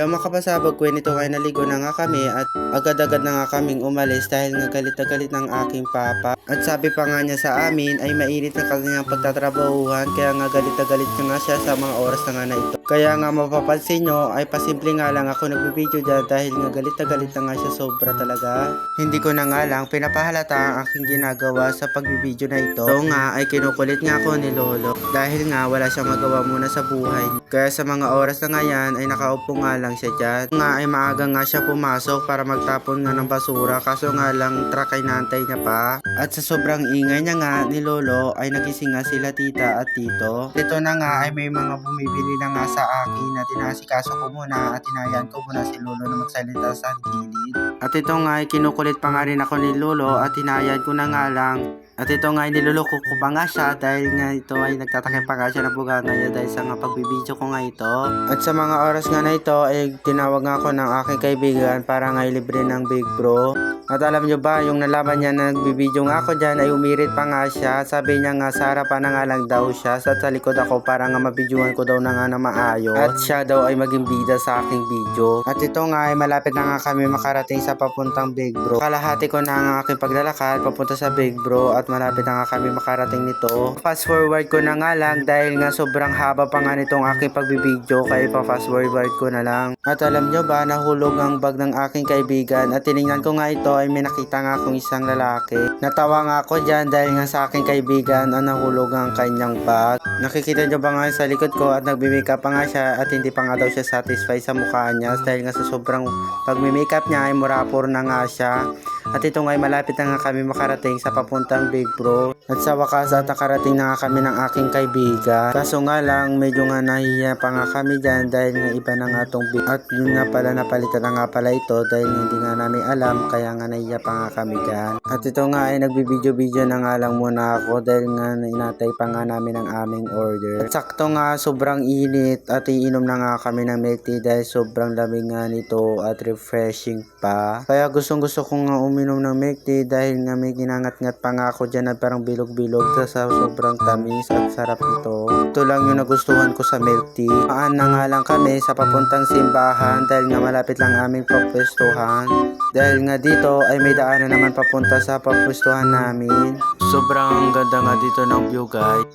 Yung makapasabog ko, nito kayo naligo na nga kami at agad-agad na nga kaming umalis dahil nga galit na galit ng aking papa. At sabi pa nga niya sa amin ay mainit na kanyang pagtatrabahuhan, kaya nga galit na galit nga siya sa mga oras na nga na ito. Kaya nga mapapansin nyo ay pasimple nga lang ako nagbibideo dyan dahil nga galit na nga siya sobra talaga. Hindi ko na nga lang pinapahalata ang aking ginagawa sa pagbibideo na ito. So nga ay kinukulit nga ako ni Lolo dahil nga wala siyang magawa muna sa buhay. Kaya sa mga oras na nga yan ay nakaupo nga lang siya dyan. Nga ay maaga nga siya pumasok para magtapon nga ng basura, kaso nga lang truck ay nantay niya pa. At sa sobrang ingay niya nga ni Lolo ay nagising nga sila tita at tito. Ito na nga ay may mga bumibili na nga sa akin na tinasikaso ko muna at tinayan ko muna si Lolo na magsalita sa gilid. At ito nga ay kinukulit pa nga rin ako ni Lolo at tinayad ko na nga lang. At ito nga ay niluloko ko pa nga siya dahil nga ito ay nagtatakip pa nga siya ng buga ngayon dahil sa nga pagbibideo ko nga ito. At sa mga oras nga na ito ay tinawag nga ako ng aking kaibigan para nga ilibre ng Big Bro. At alam nyo ba, yung nalaman niya na nagbibideo nga ako dyan ay umirit pa nga siya. Sabi niya nga sa harapan na nga lang daw siya, sa likod ako para nga mabidyohan ko daw na nga na maayos. At siya daw ay maging bida sa aking video. At ito nga ay malapit na nga kami makarating sa papuntang Big Bro. Kalahati ko na ang aking paglalakad papunta sa Big Bro at malapit na nga kami makarating nito. Fast forward ko na nga lang dahil nga sobrang haba pa nga nitong aking pagbibideo, kaya pa fast forward ko na lang. At alam nyo ba, nahulog ang bag ng aking kaibigan at tiningnan ko nga ito ay may nakita nga akong isang lalaki. Natawa nga ako dyan dahil nga sa aking kaibigan ang nahulog ang kanyang bag. Nakikita nyo ba nga sa likod ko at nagme-makeup pa nga siya at hindi pa nga daw siya satisfied sa mukha niya dahil nga sa sobrang pagme-makeup niya ay murapor na nga siya. At ito nga ay malapit na nga kami makarating sa papuntang Big Bro. At sa wakas at nakarating na nga kami ng aking kaibigan. Kaso nga lang medyo nga nahihiya pa nga kami dyan dahil nga iba na nga tong big. At yun nga pala napalitan na nga pala ito dahil hindi nga namin alam, kaya nga nahihiya pa nga kami dyan. At ito nga ay nagbibideo-video na nga lang muna ako dahil nga inatay pa nga namin ang aming order. At sakto nga sobrang init at iinom na nga kami ng milk tea dahil sobrang lamig nga nito at refreshing pa. Kaya gustong gusto ko nga uminom ng milk tea dahil nga may ginangat-ngat pa nga ako dyan at parang bilog-bilog sa sobrang tamis at sarap ito. Ito lang yung nagustuhan ko sa milk tea. Paan na nga lang kami sa papuntang simbahan dahil nga malapit lang aming papwestuhan. Dahil nga dito ay may daanan naman papunta sa papwestuhan namin. Sobrang ganda nga dito ng view guys.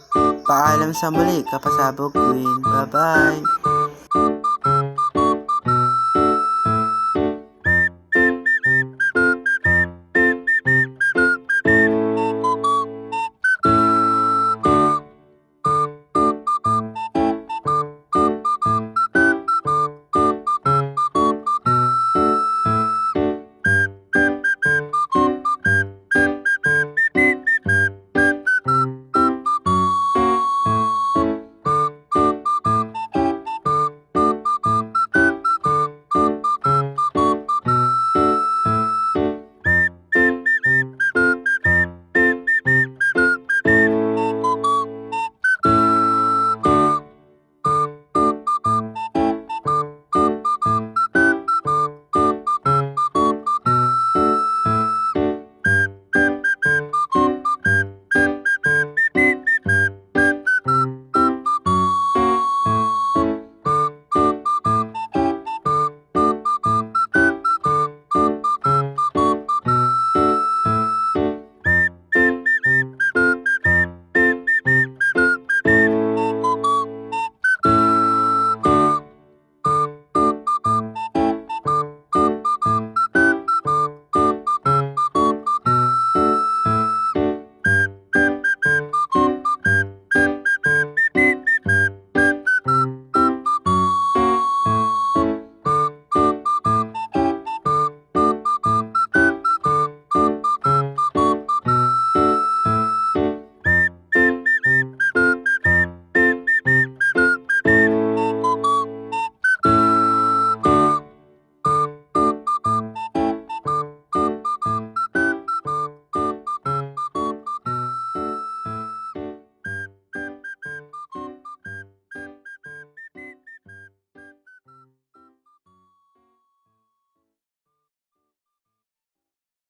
Paalam sa muli, Kapasabog Queen. Bye bye!